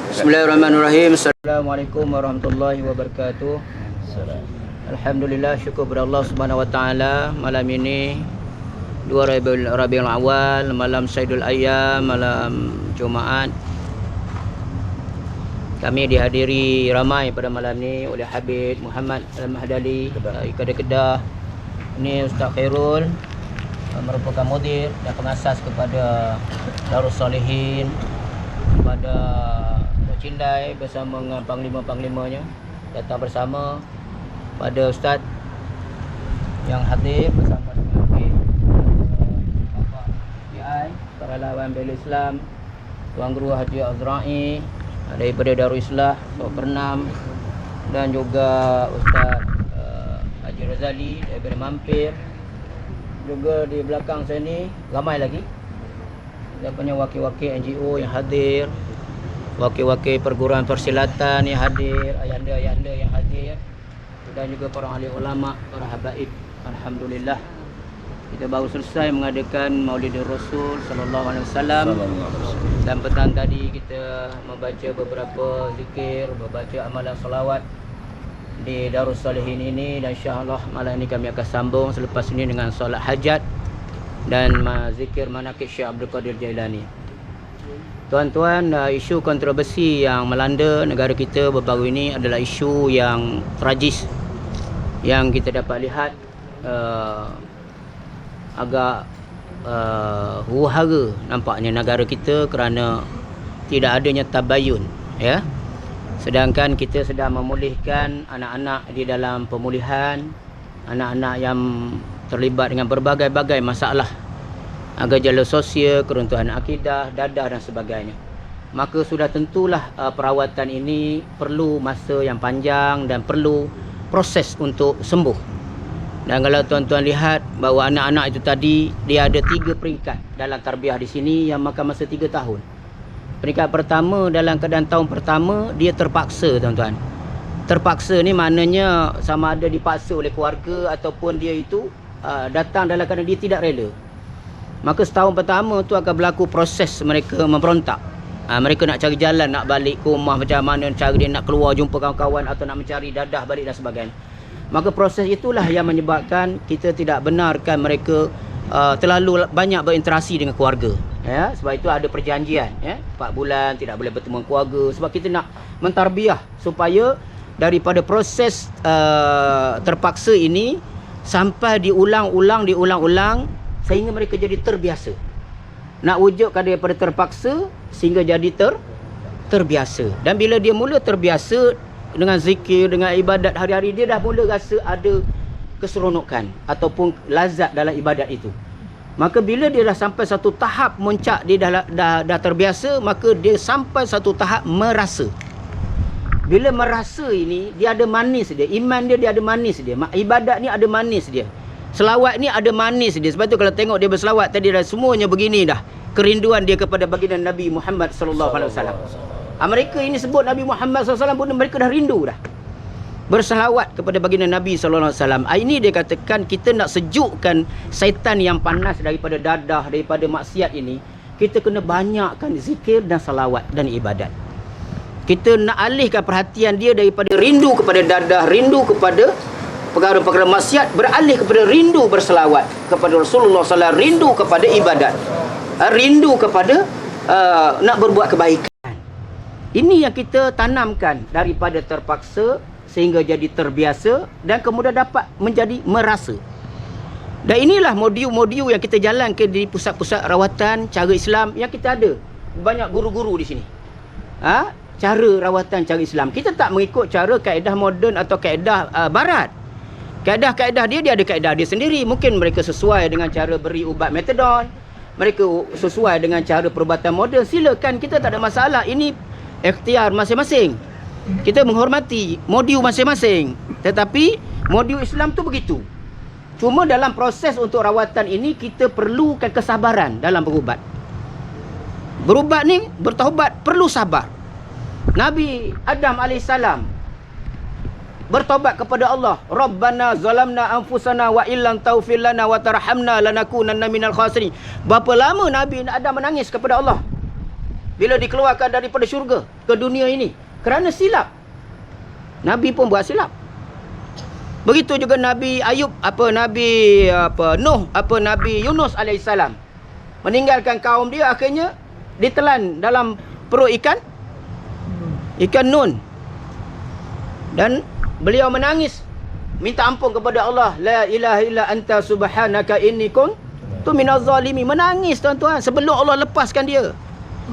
Bismillahirrahmanirrahim. Assalamualaikum warahmatullahi wabarakatuh. Alhamdulillah, syukur kepada Allah Subhanahu wa taala. Malam ini 2 Rabiul Awal, malam Saidul Ayyam, malam Jumaat. Kami dihadiri ramai pada malam ni oleh Habib Muhammad Al-Mahdali Kedah Kedah. Ini Ustaz Khairul merupakan mudir dan pengasas kepada Darus Salihin, kepada Cindai bersama dengan panglima-panglimanya datang bersama, pada Ustaz yang hadir bersama dengan Bapak PI para lawan bela Islam, Tuan Guru Haji Azra'i daripada Darul Islah Pernam, dan juga Ustaz Haji Razali daripada Mampir. Juga di belakang saya ni ramai lagi kita punya wakil-wakil NGO yang hadir, wakil-wakil perguruan persilatan yang hadir, ayahanda-ayahanda yang hadir, dan juga para ahli ulama, para habaib. Alhamdulillah, kita baru selesai mengadakan Maulidur Rasul sallallahu alaihi wasallam, dan petang tadi kita membaca beberapa zikir, membaca amalan salawat di Darus Salihin ini, dan insya-Allah malam ini kami akan sambung selepas ini dengan solat hajat dan zikir manaqib Syekh Abdul Qadir Jailani. Tuan-tuan, isu kontroversi yang melanda negara kita baru-baru ini adalah isu yang tragis yang kita dapat lihat agak huru-hara nampaknya negara kita kerana tidak adanya tabayun, ya. Sedangkan kita sedang memulihkan anak-anak di dalam pemulihan, anak-anak yang terlibat dengan berbagai-bagai masalah, gejala sosial, keruntuhan akidah, dadah dan sebagainya. Maka sudah tentulah perawatan ini perlu masa yang panjang dan perlu proses untuk sembuh. Dan kalau tuan-tuan lihat bahawa anak-anak itu tadi, dia ada 3 peringkat dalam tarbiyah di sini yang makan masa 3 tahun. Peringkat pertama, dalam keadaan tahun pertama dia terpaksa, tuan-tuan. Terpaksa ni maknanya sama ada dipaksa oleh keluarga ataupun dia itu datang dalam keadaan dia tidak rela. Maka setahun pertama tu akan berlaku proses mereka memberontak. Mereka nak cari jalan, nak balik ke rumah, macam mana cara dia nak keluar jumpa kawan-kawan atau nak mencari dadah balik dan sebagainya. Maka proses itulah yang menyebabkan kita tidak benarkan mereka terlalu banyak berinteraksi dengan keluarga, ya. Sebab itu ada perjanjian, ya, 4 bulan tidak boleh bertemu keluarga, sebab kita nak mentarbiah supaya daripada proses terpaksa ini sampai diulang-ulang sehingga mereka jadi terbiasa. Nak wujudkan daripada terpaksa sehingga jadi terbiasa. Dan bila dia mula terbiasa dengan zikir, dengan ibadat hari-hari, dia dah mula rasa ada keseronokan ataupun lazat dalam ibadat itu. Maka bila dia dah sampai satu tahap muncak, dia dah terbiasa, maka dia sampai satu tahap merasa. Bila merasa ini, dia ada manis dia. Iman dia ada manis dia. Ibadat ni ada manis dia. Selawat ni ada manis dia. Sebab tu kalau tengok dia berselawat tadi dah semuanya begini dah. Kerinduan dia kepada baginda Nabi Muhammad sallallahu alaihi wasallam. Mereka ini sebut Nabi Muhammad sallallahu alaihi wasallam pun mereka dah rindu dah berselawat kepada baginda Nabi sallallahu alaihi wasallam. Ini dia katakan kita nak sejukkan syaitan yang panas daripada dadah, daripada maksiat ini, kita kena banyakkan zikir dan salawat dan ibadat. Kita nak alihkan perhatian dia daripada rindu kepada dadah, rindu kepada perkara-perkara maksiat, beralih kepada rindu berselawat kepada Rasulullah sallallahu alaihi wasallam, rindu kepada ibadat, rindu kepada nak berbuat kebaikan. Ini yang kita tanamkan daripada terpaksa sehingga jadi terbiasa dan kemudian dapat menjadi merasa. Dan inilah modul-modul yang kita jalankan di pusat-pusat rawatan cara Islam yang kita ada. Banyak guru-guru di sini. Cara rawatan cara Islam. Kita tak mengikut cara kaedah moden atau kaedah barat. Kaedah-kaedah dia ada kaedah dia sendiri. Mungkin mereka sesuai dengan cara beri ubat metadon, mereka sesuai dengan cara perubatan moden. Silakan, kita tak ada masalah. Ini ikhtiar masing-masing. Kita menghormati modul masing-masing. Tetapi modul Islam tu begitu. Cuma dalam proses untuk rawatan ini kita perlukan kesabaran dalam berubat. Berubat ni, bertaubat perlu sabar. Nabi Adam AS bertaubat kepada Allah. Rabbana zalamna anfusana wa illam taghfir lana wa tarhamna lanakunanna minal khasirin. Berapa lama Nabi Adam menangis kepada Allah? bila dikeluarkan daripada syurga ke dunia ini? Kerana silap. Nabi pun buat silap. Begitu juga Nabi Ayub, Nabi Yunus alaihissalam. Meninggalkan kaum dia, akhirnya ditelan dalam perut ikan Nun. Dan beliau menangis, minta ampun kepada Allah. La ilaha illa anta subhanaka inni kuntu minaz zalimin. Menangis tuan-tuan sebelum Allah lepaskan dia.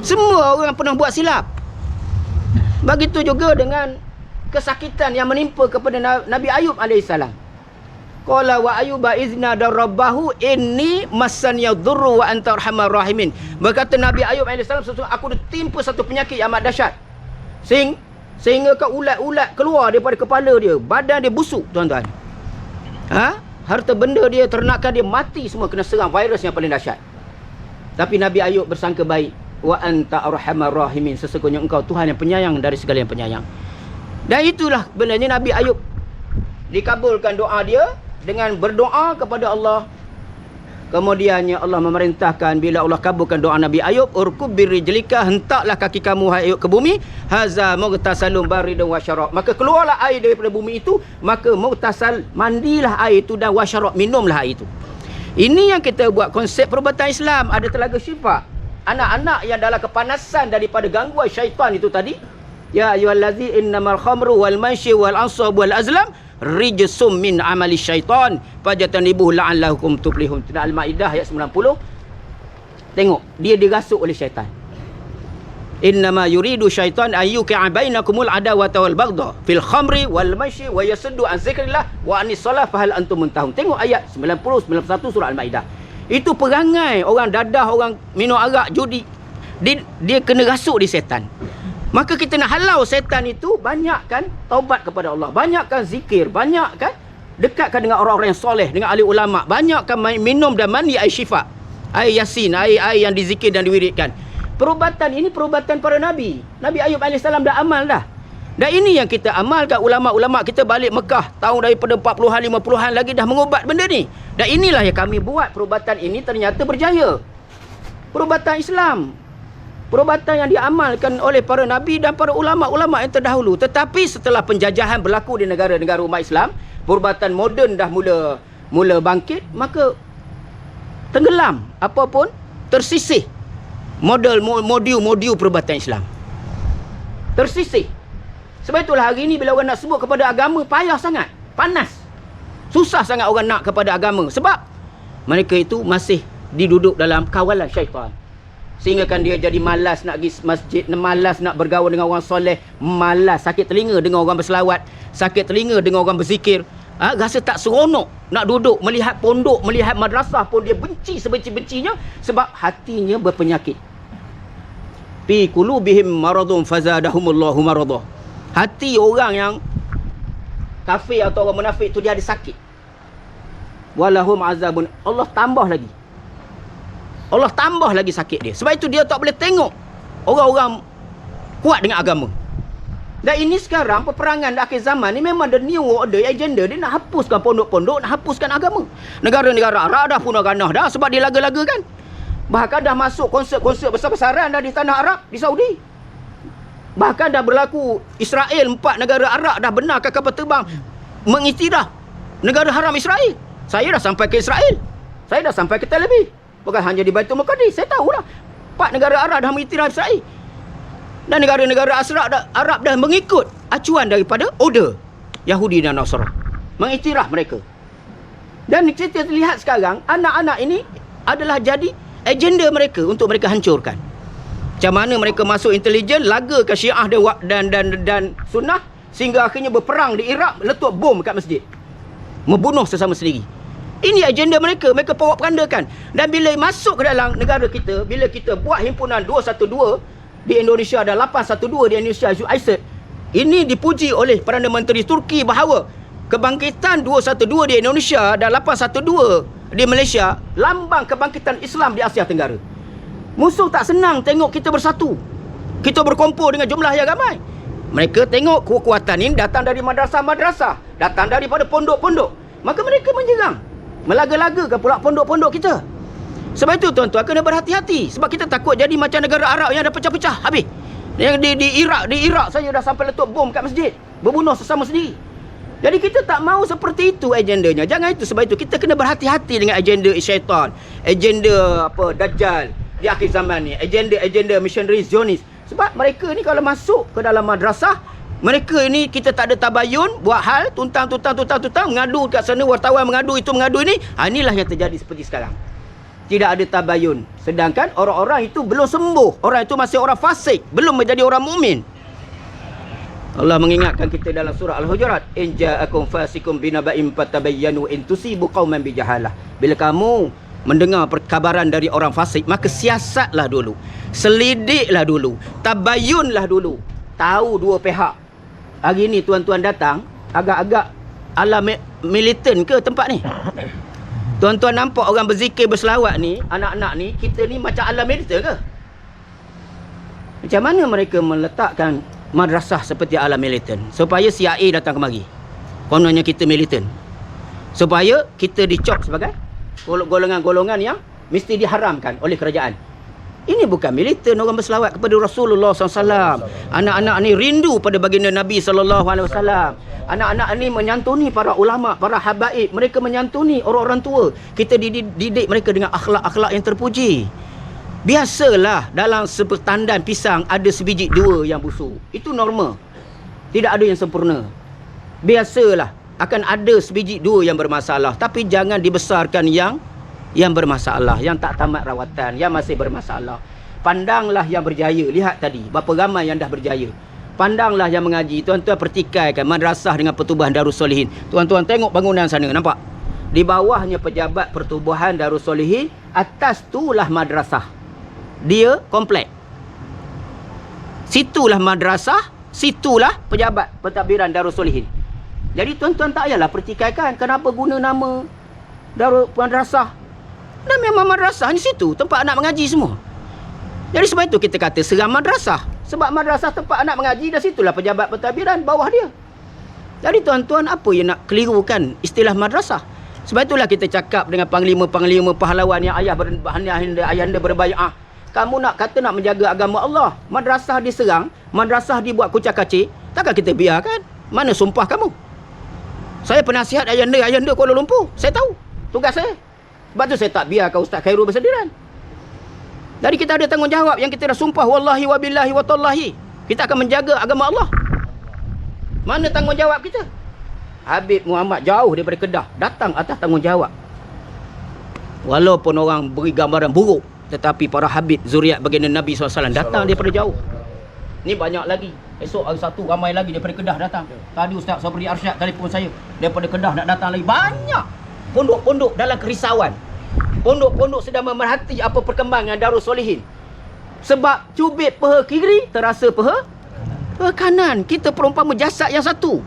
Semua orang pernah buat silap. Begitu juga dengan kesakitan yang menimpa kepada Nabi Ayub alaihissalam. Qala wa ayyuba izna darabbahu inni massani yadurru wa anta arhamar rahimin. Berkata Nabi Ayub alaihissalam, aku ditimpa satu penyakit yang amat dahsyat. Sehingga ulat-ulat keluar daripada kepala dia. Badan dia busuk tuan-tuan. Harta benda dia, ternakan dia mati semua, kena serang virus yang paling dahsyat. Tapi Nabi Ayub bersangka baik. Wa anta arhamar rahimin. Sesungguhnya engkau Tuhan yang penyayang dari segala yang penyayang. Dan itulah benarnya Nabi Ayub dikabulkan doa dia dengan berdoa kepada Allah. Kemudiannya Allah memerintahkan, bila Allah kabulkan doa Nabi Ayub, urkub birijlika, hentaklah kaki kamu hai Ayub ke bumi, haza mughtasalun baridun wa syarab. Maka keluarlah air daripada bumi itu, maka mughtasal, mandilah air itu, dan wa syarab, minumlah air itu. Ini yang kita buat konsep perubatan Islam. Ada telaga syifa. Anak-anak yang dalam kepanasan daripada gangguan syaitan itu tadi, ya ayyuhallazi innamal khamru wal maisyi wal ansab wal azlam rijsum min amali syaitan fajtanibuhu la'allakum tuflihun. Al-Maidah ayat 90. Tengok, dia dirasuk oleh syaitan. Innama yuridu syaitan ayyuki'a bainakumul adawata wal baghdha fil khamri wal maisyi wa yasuddu an zikrillah wa anis salah fahal antum muntahun. Tengok ayat 90 91 surah Al-Maidah. Itu perangai orang dadah, orang minum arak, judi. Dia kena rasuk di setan. Maka kita nak halau setan itu, banyakkan taubat kepada Allah, banyakkan zikir, banyakkan dekatkan dengan orang-orang yang soleh, dengan ahli ulama, banyakkan minum dan mandi air syifa, air yasin, air yang dizikir dan diwiridkan. Perubatan ini perubatan para Nabi. Nabi Ayub AS dah amal dah. Dan ini yang kita amalkan. Ulama-ulama kita balik Mekah tahun daripada 40-an 50-an lagi dah mengubat benda ni. Dan inilah yang kami buat. Perubatan ini ternyata berjaya. Perubatan Islam, perubatan yang diamalkan oleh para Nabi dan para ulama-ulama yang terdahulu. Tetapi setelah penjajahan berlaku di negara-negara umat Islam, perubatan moden dah mula bangkit, maka tenggelam apapun, tersisih modul perubatan Islam. Tersisih. Sebab itulah hari ini bila orang nak sebut kepada agama, payah sangat, panas. Susah sangat orang nak kepada agama. Sebab mereka itu masih diduduk dalam kawalan syaitan. Sehingga kan dia jadi malas nak pergi masjid, malas nak bergaul dengan orang soleh, malas, sakit telinga dengan orang berselawat, sakit telinga dengan orang berzikir. Rasa tak seronok nak duduk melihat pondok, melihat madrasah pun dia benci sebenci-bencinya sebab hatinya berpenyakit. Fi qulubihim maradun fazadahumullahu maradah. Hati orang yang kafir atau orang munafik tu dia ada sakit. Walahum azabun. Allah tambah lagi. Allah tambah lagi sakit dia. Sebab itu dia tak boleh tengok orang-orang kuat dengan agama. Dan ini sekarang peperangan di akhir zaman ni memang the new order agenda. Dia nak hapuskan pondok-pondok, nak hapuskan agama. Negara-negara Arab dah punah ganah dah sebab dia laga-laga kan. Bahkan dah masuk konsert-konsert besar-besaran dah di tanah Arab, di Saudi. Bahkan dah berlaku Israel, 4 negara Arab dah benarkan kapal terbang mengiktiraf negara haram Israel. Saya dah sampai ke Israel. Saya dah sampai ke Tel Aviv. Bukan hanya di Baitul Maqdis. Saya tahulah 4 negara Arab dah mengiktiraf Israel. Dan negara-negara Arab dah mengikut acuan daripada order Yahudi dan Nasrani. Mengiktiraf mereka. Dan kita lihat sekarang, anak-anak ini adalah jadi agenda mereka untuk mereka hancurkan. Macam mana mereka masuk intelijen, lagakan Syiah dan Sunnah, sehingga akhirnya berperang di Iraq, letup bom kat masjid, membunuh sesama sendiri. Ini agenda mereka, mereka porak-porandakan. Dan bila masuk ke dalam negara kita, bila kita buat himpunan 212 di Indonesia dan 812 di Indonesia, ISID, ini dipuji oleh Perdana Menteri Turki bahawa kebangkitan 212 di Indonesia dan 812 di Malaysia lambang kebangkitan Islam di Asia Tenggara. Musuh tak senang tengok kita bersatu, kita berkumpul dengan jumlah yang ramai. Mereka tengok kekuatan ini datang dari madrasah-madrasah, datang daripada pondok-pondok, maka mereka menyerang, melaga-lagakan pula pondok-pondok kita. Sebab itu tuan-tuan kena berhati-hati. Sebab kita takut jadi macam negara Arab yang dah pecah-pecah habis. Yang di Iraq saja dah sampai letup bom kat masjid, berbunuh sesama sendiri. Jadi kita tak mahu seperti itu agendanya. Jangan itu. Sebab itu kita kena berhati-hati dengan agenda syaitan, agenda apa Dajjal di akhir zaman ni, agenda missionary Zionis. Sebab mereka ni kalau masuk ke dalam madrasah, mereka ini kita tak ada tabayun, buat hal tuntang, mengadu kat sana, wartawan mengadu itu mengadu ini. Inilah yang terjadi seperti sekarang. Tidak ada tabayun. Sedangkan orang-orang itu belum sembuh. Orang itu masih orang fasik, belum menjadi orang mukmin. Allah mengingatkan kita dalam surah Al-Hujurat, in ja'akum fasikum binaba'in fatabayyanu in tusibu qauman bijahalah. Bila kamu mendengar perkabaran dari orang fasik, maka siasatlah dulu, selidiklah dulu, tabayunlah dulu, tahu dua pihak. Hari ni tuan-tuan datang agak-agak ala militan ke tempat ni? Tuan-tuan nampak orang berzikir berselawat ni, anak-anak ni, kita ni macam ala militan ke? Macam mana mereka meletakkan madrasah seperti ala militan? Supaya CIA datang kemari, kononnya kita militan, supaya kita dicop sebagai golongan-golongan yang mesti diharamkan oleh kerajaan. Ini bukan militan orang berselawat kepada Rasulullah SAW. Anak-anak ni rindu pada baginda Nabi SAW. Anak-anak ni menyantuni para ulama, para habaib. Mereka menyantuni orang-orang tua. Kita didik mereka dengan akhlak-akhlak yang terpuji. Biasalah dalam sepertandan pisang ada sebiji dua yang busuk. Itu normal. Tidak ada yang sempurna. Biasalah akan ada sebiji dua yang bermasalah. Tapi jangan dibesarkan yang bermasalah, yang tak tamat rawatan, yang masih bermasalah. Pandanglah yang berjaya. Lihat tadi berapa ramai yang dah berjaya. Pandanglah yang mengaji. Tuan-tuan pertikaikan madrasah dengan pertubuhan Darus Solihin. Tuan-tuan tengok bangunan sana, nampak? Di bawahnya pejabat pertubuhan Darus Solihin, atas tulah madrasah. Dia komplek. Situlah madrasah, situlah pejabat pentadbiran Darus Solihin. Jadi tuan-tuan tak payahlah pertikaikan kenapa guna nama Darul Madrasah. Dan memang madrasah di situ tempat anak mengaji semua. Jadi sebab itu kita kata seram madrasah. Sebab madrasah tempat anak mengaji, dan situlah pejabat pentadbiran bawah dia. Jadi tuan-tuan, apa yang nak kelirukan istilah madrasah? Sebab itulah kita cakap dengan panglima-panglima pahlawan yang ayahanda berbai'ah. Kamu nak kata nak menjaga agama Allah, madrasah diserang, madrasah dibuat kucak-kacik, takkan kita biarkan? Mana sumpah kamu? Saya penasihat ayahanda Kuala Lumpur. Saya tahu tugas saya. Sebab tu saya tak biarkan Ustaz Khairul bersendirian. Jadi kita ada tanggungjawab yang kita dah sumpah, wallahi wabillahi watallahi, kita akan menjaga agama Allah. Mana tanggungjawab kita? Habib Muhammad jauh daripada Kedah, datang atas tanggungjawab. Walaupun orang beri gambaran buruk, tetapi para habib zuriat baginda Nabi SAW datang daripada jauh. Ni banyak lagi. Esok hari Sabtu ramai lagi daripada Kedah datang. Tadi Ustaz Sabri Arsyad telefon saya, daripada Kedah nak datang lagi. Banyak pondok-pondok dalam kerisauan. Pondok-pondok sedang memerhati apa perkembangan Darus Solihin. Sebab cubit peha kiri terasa peha kanan. Kita perumpama jasad yang satu.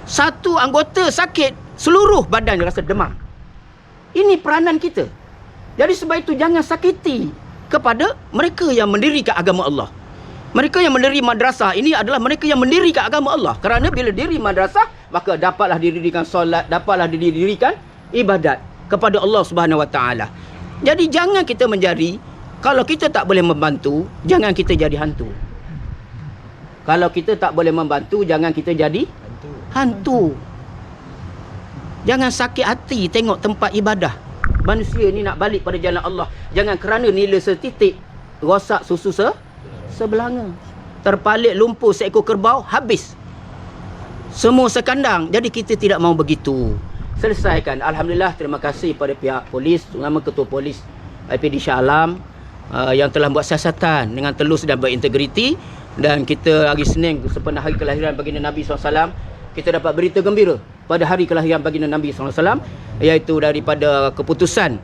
Satu anggota sakit, seluruh badan rasa demam. Ini peranan kita. Jadi sebab itu jangan sakiti kepada mereka yang mendirikan agama Allah. Mereka yang mendiri madrasah ini adalah mereka yang mendirikan agama Allah. Kerana bila diri madrasah, maka dapatlah didirikan solat, dapatlah didirikan ibadat kepada Allah Subhanahu Wa Taala. Jadi jangan kita menjadi, kalau kita tak boleh membantu, jangan kita jadi hantu. Kalau kita tak boleh membantu, jangan kita jadi hantu. Jangan sakit hati tengok tempat ibadah manusia ni nak balik pada jalan Allah. Jangan kerana nilai setitik rosak susu sebelanga. Terpalit lumpur seekor kerbau, habis semua sekandang. Jadi kita tidak mahu begitu. Selesaikan. Alhamdulillah, terima kasih pada pihak polis, terutama Ketua Polis IPD Shah Alam yang telah buat siasatan dengan telus dan berintegriti. Dan kita hari Senin sempena hari kelahiran baginda Nabi SAW, kita dapat berita gembira pada hari kelahiran baginda Nabi SAW, iaitu daripada keputusan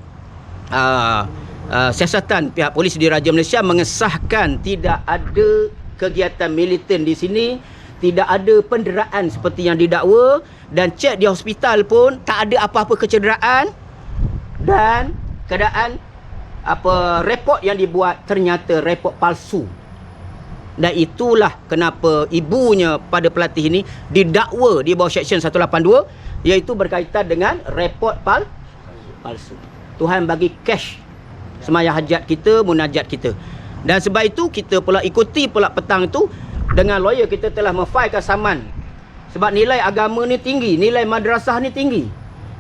siasatan pihak polis di Raja Malaysia mengesahkan tidak ada kegiatan militan di sini, tidak ada penderaan seperti yang didakwa, dan cek di hospital pun tak ada apa-apa kecederaan, dan keadaan report yang dibuat ternyata report palsu. Dan itulah kenapa ibunya pada pelatih ini didakwa di bawah Seksyen 182, iaitu berkaitan dengan report palsu. Tuhan bagi cash Semayang hajat kita, munajat kita. Dan sebab itu kita pula ikuti pula petang tu dengan lawyer kita telah memfailkan saman. Sebab nilai agama ni tinggi, nilai madrasah ni tinggi.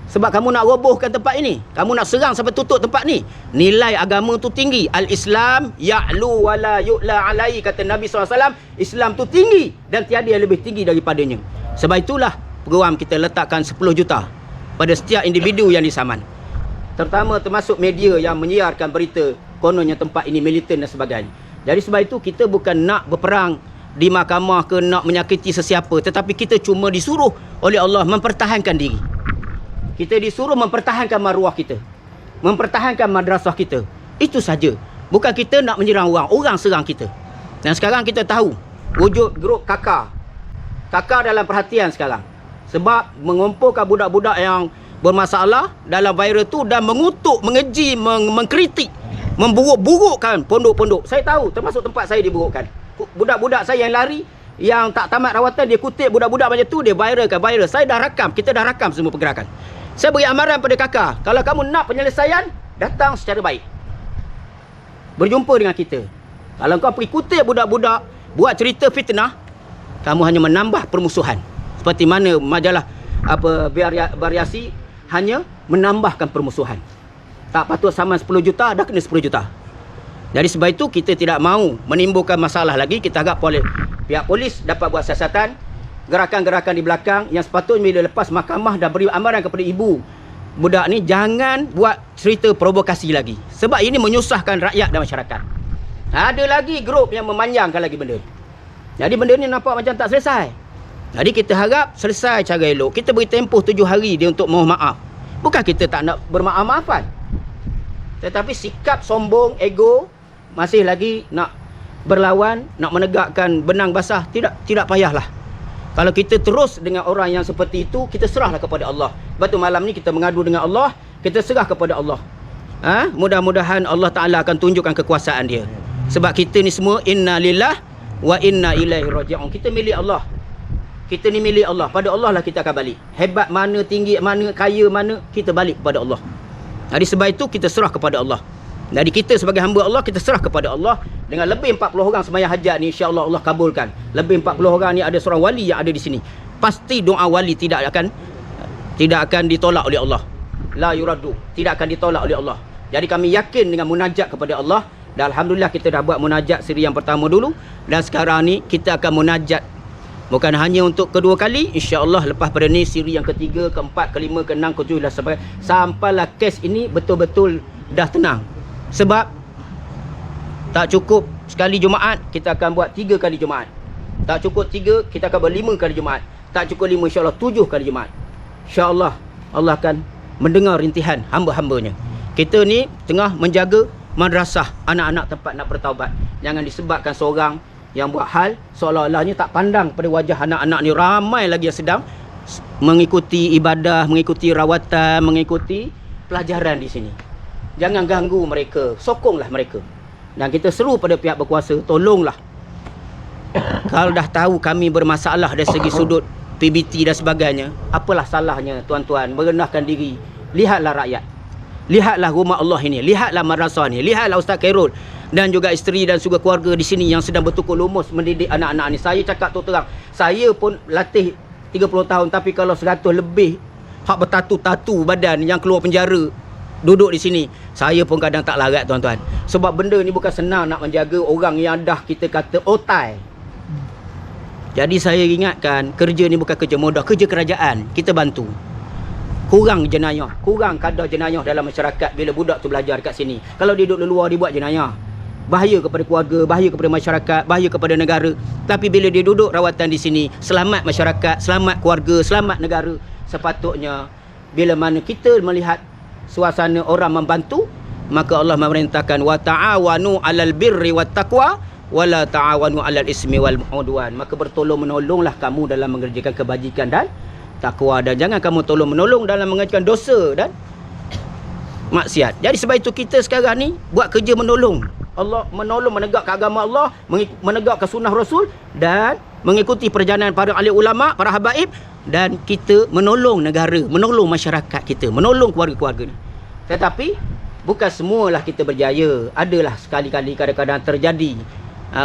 Sebab kamu nak robohkan tempat ini, kamu nak serang sampai tutup tempat ni. Nilai agama tu tinggi. Al-Islam ya'lu wa la yu'la alai, kata Nabi SAW. Islam tu tinggi dan tiada yang lebih tinggi daripadanya. Sebab itulah program kita letakkan 10 juta pada setiap individu yang disaman. Termasuk media yang menyiarkan berita kononnya tempat ini militan dan sebagainya. Jadi sebab itu kita bukan nak berperang di mahkamah ke nak menyakiti sesiapa, tetapi kita cuma disuruh oleh Allah mempertahankan diri. Kita disuruh mempertahankan maruah kita, mempertahankan madrasah kita. Itu saja. Bukan kita nak menyerang orang, orang serang kita. Dan sekarang kita tahu wujud grup kakar. Kakar dalam perhatian sekarang. Sebab mengumpulkan budak-budak yang bermasalah dalam viral tu dan mengutuk, mengeji, mengkritik, memburuk-burukkan pondok-pondok. Saya tahu, termasuk tempat saya diburukkan. Budak-budak saya yang lari, yang tak tamat rawatan, dia kutip budak-budak macam tu, dia viralkan, viral. Saya dah rakam, kita dah rakam semua pergerakan. Saya beri amaran pada kakak, kalau kamu nak penyelesaian, datang secara baik. Berjumpa dengan kita. Kalau kau pergi kutip budak-budak, buat cerita fitnah, kamu hanya menambah permusuhan. Seperti mana majalah variasi hanya menambahkan permusuhan. Tak patut saman 10 juta, dah kena 10 juta. Jadi sebab itu kita tidak mahu menimbulkan masalah lagi. Kita harap pihak polis dapat buat siasatan, gerakan-gerakan di belakang yang sepatutnya bila lepas mahkamah dah beri amaran kepada ibu budak ni, jangan buat cerita provokasi lagi. Sebab ini menyusahkan rakyat dan masyarakat. Ada lagi grup yang memanjangkan lagi benda. Jadi benda ni nampak macam tak selesai. Jadi kita harap selesai cara elok. Kita beri tempoh 7 hari dia untuk mohon maaf. Bukan kita tak nak bermaaf-maafan, tetapi sikap sombong, ego, masih lagi nak berlawan, nak menegakkan benang basah, tidak payahlah. Kalau kita terus dengan orang yang seperti itu, kita serahlah kepada Allah. Sebab tu malam ni kita mengadu dengan Allah, kita serah kepada Allah. Mudah-mudahan Allah Ta'ala akan tunjukkan kekuasaan dia. Sebab kita ni semua inna lillah wa inna ilaihi raji'un. Kita milik Allah. Kita ni milik Allah. Pada Allah lah kita akan balik. Hebat mana, tinggi mana, kaya mana, kita balik kepada Allah. Jadi sebab itu kita serah kepada Allah. Jadi kita sebagai hamba Allah, kita serah kepada Allah. Dengan lebih 40 orang sembahyang hajat ni, insya-Allah Allah kabulkan. Lebih 40 orang ni ada seorang wali yang ada di sini. Pasti doa wali tidak akan ditolak oleh Allah. La yuraddu, tidak akan ditolak oleh Allah. Jadi kami yakin dengan munajat kepada Allah. Dan alhamdulillah kita dah buat munajat siri yang pertama dulu, dan sekarang ni kita akan munajat bukan hanya untuk kedua kali, insya-Allah lepas pada ni siri yang ketiga, keempat, kelima, keenam, ketujuh dan sampailah kes ini betul-betul dah tenang. Sebab tak cukup sekali Jumaat, kita akan buat 3 kali Jumaat. Tak cukup 3, kita akan buat 5 kali Jumaat. Tak cukup 5, insya-Allah 7 kali Jumaat. Insya-Allah Allah akan mendengar rintihan hamba-hambanya. Kita ni tengah menjaga madrasah, anak-anak tempat nak bertaubat. Jangan disebabkan seorang yang buat hal seolah-olahnya tak pandang pada wajah anak-anak ni. Ramai lagi yang sedang mengikuti ibadah, mengikuti rawatan, mengikuti pelajaran di sini. Jangan ganggu mereka, sokonglah mereka. Dan kita seru pada pihak berkuasa, tolonglah. Kalau dah tahu kami bermasalah dari segi sudut PBT dan sebagainya, apalah salahnya tuan-tuan merendahkan diri. Lihatlah rakyat, lihatlah rumah Allah ini, lihatlah madrasah ni, lihatlah Ustaz Khairul dan juga isteri dan juga keluarga di sini yang sedang bertukar lumus mendidik anak-anak ni. Saya cakap tu terang, saya pun latih 30 tahun, tapi kalau 100 lebih hak bertatu-tatu badan yang keluar penjara duduk di sini, saya pun kadang tak larat tuan-tuan. Sebab benda ni bukan senang nak menjaga orang yang dah kita kata otai. Jadi saya ingatkan, kerja ni bukan kerja mudah, kerja kerajaan. Kita bantu. Kurang jenayah, kurang kadar jenayah dalam masyarakat bila budak tu belajar kat sini. Kalau dia duduk luar, dia buat jenayah. Bahaya kepada keluarga, bahaya kepada masyarakat, bahaya kepada negara. Tapi bila dia duduk rawatan di sini, selamat masyarakat, selamat keluarga, selamat negara. Sepatutnya bila mana kita melihat suasana orang membantu, maka Allah memerintahkan wa ta'awanu 'alal birri wat taqwa wa la ta'awanu 'alal ismi wal udwan. Maka bertolong-menolonglah kamu dalam mengerjakan kebajikan dan takwa, dan jangan kamu tolong-menolong dalam mengerjakan dosa dan maksiat. Jadi sebab itu kita sekarang ni buat kerja menolong Allah, menolong menegakkan agama Allah, menegakkan sunnah Rasul dan mengikuti perjalanan para ahli ulama, para habaib, dan kita menolong negara, menolong masyarakat kita, menolong keluarga-keluarga ni. Tetapi bukan semualah kita berjaya. Adalah sekali-kali kadang-kadang terjadi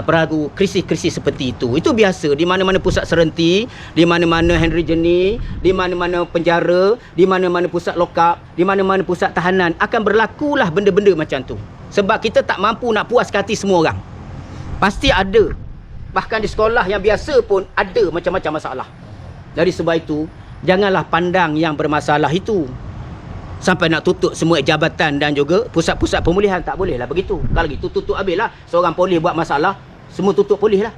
peragu krisis-krisis seperti itu. Itu biasa di mana-mana pusat serenti, di mana-mana Henry Jenny, di mana-mana penjara, di mana-mana pusat lokap, di mana-mana pusat tahanan, akan berlakulah benda-benda macam tu. Sebab kita tak mampu nak puas hati semua orang. Pasti ada. Bahkan di sekolah yang biasa pun ada macam-macam masalah. Jadi sebab itu, janganlah pandang yang bermasalah itu sampai nak tutup semua jabatan dan juga pusat-pusat pemulihan. Tak boleh lah begitu. Kalau gitu tutup habis lah. Seorang polis buat masalah, semua tutup polis lah.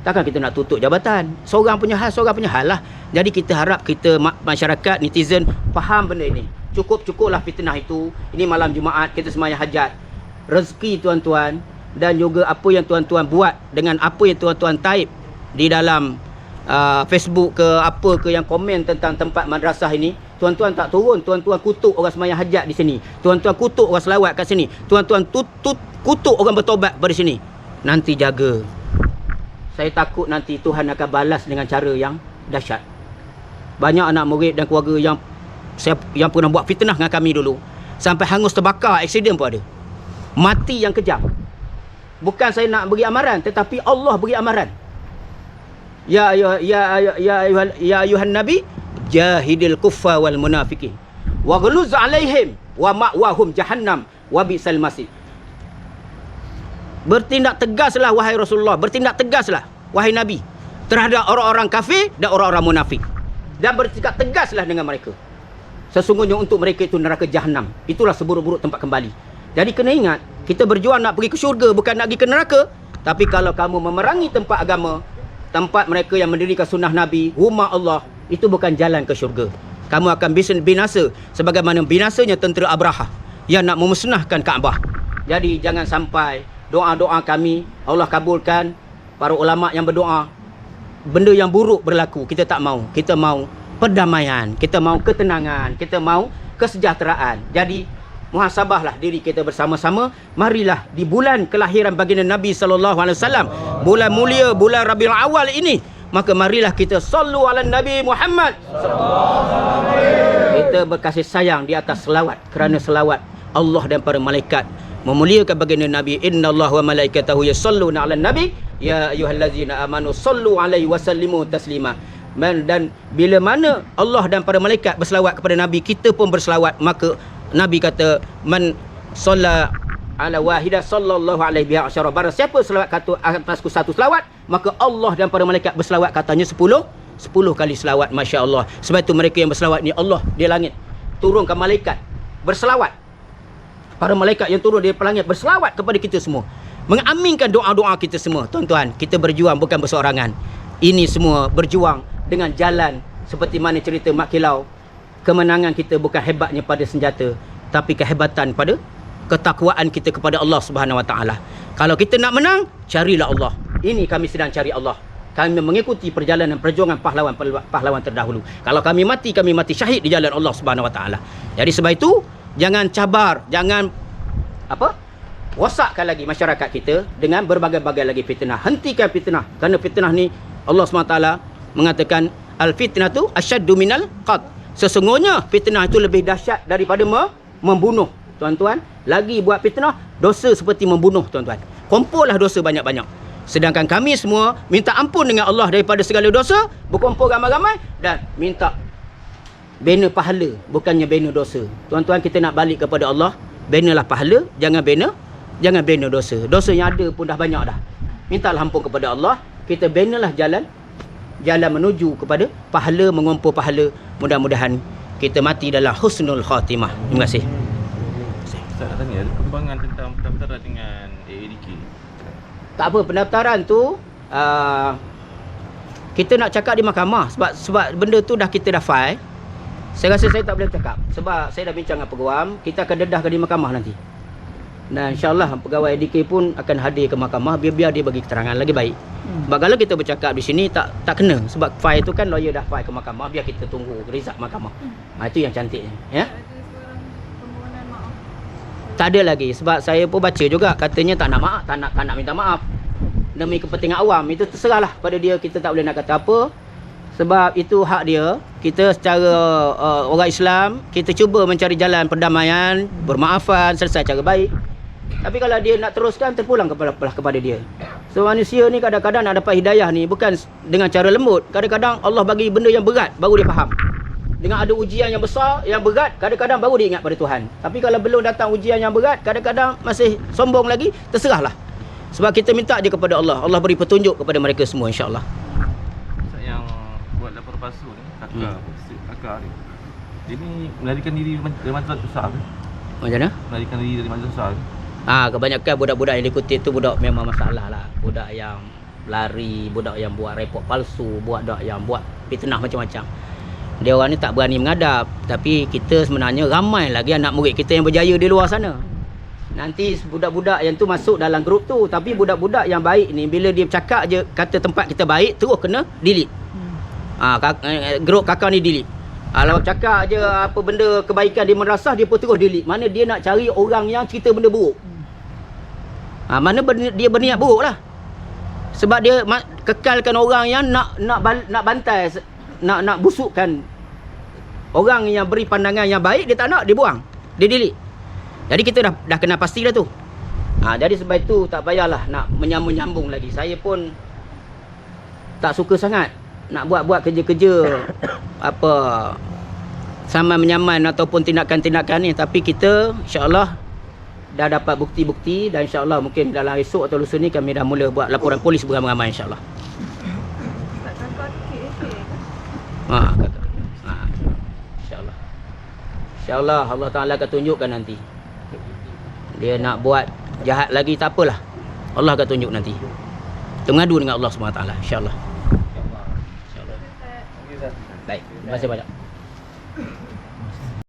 Takkan kita nak tutup jabatan. Seorang punya hal lah. Jadi kita harap kita masyarakat, netizen faham benda ini. Cukup-cukuplah fitnah itu. Ini malam Jumaat, kita sembahyang hajat. Rezeki tuan-tuan dan juga apa yang tuan-tuan buat dengan apa yang tuan-tuan type di dalam Facebook ke apa ke yang komen tentang tempat madrasah ini, tuan-tuan tak turun, tuan-tuan kutuk orang sembahyang hajat di sini, tuan-tuan kutuk orang selawat kat sini, tuan-tuan kutuk orang bertobat pada sini. Nanti jaga. Saya takut nanti Tuhan akan balas dengan cara yang dahsyat. Banyak anak murid dan keluarga yang pernah buat fitnah dengan kami dulu, sampai hangus terbakar, aksiden pun ada. Mati yang kejam. Bukan saya nak beri amaran, tetapi Allah beri amaran. Ya ayuhan nabi jahidil kuffar wal munafiqin wa ghluz alaihim wa ma'wahum jahannam wa bisal masir. Bertindak tegaslah wahai Rasulullah, bertindak tegaslah wahai Nabi terhadap orang-orang kafir dan orang-orang munafik, dan bertindak tegaslah dengan mereka. Sesungguhnya untuk mereka itu neraka Jahannam, itulah seburuk-buruk tempat kembali. Jadi kena ingat, kita berjuang nak pergi ke syurga, bukan nak pergi ke neraka. Tapi kalau kamu memerangi tempat agama, tempat mereka yang mendirikan sunnah Nabi, rumah Allah, itu bukan jalan ke syurga. Kamu akan binasa sebagaimana binasanya tentera Abraha yang nak memusnahkan Kaabah. Jadi jangan sampai doa-doa kami Allah kabulkan, para ulama yang berdoa, benda yang buruk berlaku. Kita tak mau. Kita mau perdamaian, kita mau ketenangan, kita mau kesejahteraan. Jadi muhasabahlah diri kita bersama-sama. Marilah di bulan kelahiran baginda Nabi SAW, bulan mulia, bulan Rabiul Awal ini, maka marilah kita sallu ala Nabi Muhammad. Kita berkasih sayang di atas selawat, kerana selawat Allah dan para malaikat memuliakan baginda Nabi. Innallaha wa malaikatahu yusalluna 'alan nabi ya ayyuhallazina amanu sallu 'alaihi wa sallimu taslima. Dan bila mana Allah dan para malaikat berselawat kepada Nabi, kita pun berselawat. Maka Nabi kata, man shalla ala wahidah sallallahu alaihi biha asyara. Barang siapa selawat kata atasku satu selawat, maka Allah dan para malaikat berselawat katanya 10 kali selawat. Masya Allah. Sebab itu mereka yang berselawat ni, Allah di langit turunkan malaikat berselawat. Para malaikat yang turun di langit berselawat kepada kita semua, mengaminkan doa-doa kita semua. Tuan-tuan, kita berjuang bukan berseorangan. Ini semua berjuang dengan jalan seperti mana cerita Mak Kilau. Kemenangan kita bukan hebatnya pada senjata, tapi kehebatan pada ketakwaan kita kepada Allah Subhanahu Wa Taala. Kalau kita nak menang, carilah Allah. Ini kami sedang cari Allah. Kami mengikuti perjalanan perjuangan pahlawan terdahulu. Kalau kami mati syahid di jalan Allah Subhanahu Wa Taala. Jadi sebab itu, jangan cabar, jangan rosakkan lagi masyarakat kita dengan berbagai-bagai lagi fitnah. Hentikan fitnah, kerana fitnah ni Allah SWT mengatakan al-fitnatu asyaddu minal qatl. Sesungguhnya fitnah itu lebih dahsyat daripada membunuh. Tuan-tuan, lagi buat fitnah, dosa seperti membunuh, tuan-tuan. Kumpullah dosa banyak-banyak. Sedangkan kami semua minta ampun dengan Allah daripada segala dosa, berkumpul ramai-ramai dan minta bina pahala, bukannya bina dosa. Tuan-tuan, kita nak balik kepada Allah, binalah pahala, jangan bina dosa. Dosa yang ada pun dah banyak dah. Mintalah ampun kepada Allah, kita binalah jalan menuju kepada pahala, mengumpul pahala. Mudah-mudahan kita mati dalam husnul khatimah. Terima kasih. Saya nak tanya, ada perkembangan tentang pendaftaran dengan AADK? Tak apa, pendaftaran tu kita nak cakap di mahkamah. Sebab benda tu kita dah file. Saya rasa saya tak boleh cakap, sebab saya dah bincang dengan peguam. Kita akan dedahkan di mahkamah nanti. Dan insyaAllah pegawai ADK pun akan hadir ke mahkamah, biar dia bagi keterangan lagi baik. Sebab kalau kita bercakap di sini tak kena. Sebab file tu kan lawyer dah file ke mahkamah, biar kita tunggu result mahkamah. Itu yang cantiknya, ya. Tak ada lagi. Sebab saya pun baca juga, katanya tak nak minta maaf demi kepentingan awam. Itu terserahlah pada dia, kita tak boleh nak kata apa. Sebab itu hak dia. Kita secara orang Islam, kita cuba mencari jalan perdamaian, bermaafan, selesai cara baik. Tapi kalau dia nak teruskan, terpulang kepada dia. So manusia ni kadang-kadang nak dapat hidayah ni bukan dengan cara lembut. Kadang-kadang Allah bagi benda yang berat, baru dia faham. Dengan ada ujian yang besar, yang berat, kadang-kadang baru dia ingat pada Tuhan. Tapi kalau belum datang ujian yang berat, kadang-kadang masih sombong lagi, terserahlah. Sebab kita minta je kepada Allah. Allah beri petunjuk kepada mereka semua, insya-Allah. Yang buat lapor palsu ni, kakak ni. Dia ni melarikan diri dari majlis besar ke? Macam mana? Melarikan diri dari majlis besar ke? Kebanyakan budak-budak yang dikutip tu budak memang masalah lah. Budak yang lari, budak yang buat report palsu, budak yang buat fitnah macam-macam. Dia orang ni tak berani menghadap. Tapi kita sebenarnya ramai lagi anak murid kita yang berjaya di luar sana. Nanti budak-budak yang tu masuk dalam grup tu. Tapi budak-budak yang baik ni, bila dia cakap je kata tempat kita baik, terus kena delete. Grup kakak ni delete. Kalau cakap je apa benda kebaikan di madrasah, dia pun terus delete. Mana dia nak cari orang yang cerita benda buruk. Mana dia berniat buruk lah. Sebab dia kekalkan orang yang nak bantai, nak busukkan orang yang beri pandangan yang baik. Dia tak nak, dia buang, dia delete. Jadi kita dah kena pasti dah tu. Jadi sebab itu tak payahlah nak menyambung-nyambung lagi. Saya pun tak suka sangat nak buat kerja-kerja apa sama menyaman ataupun tindakan-tindakan ni. Tapi kita insya-Allah dah dapat bukti-bukti dan insya-Allah mungkin dalam esok atau lusa ni kami dah mula buat laporan polis beramai-ramai insya-Allah. Kakak. InsyaAllah. InsyaAllah Allah Ta'ala akan tunjukkan nanti. Dia nak buat jahat lagi, tak apalah. Allah akan tunjuk nanti. Kita mengadu dengan Allah SWT. InsyaAllah. InsyaAllah. Baik. Terima kasih banyak.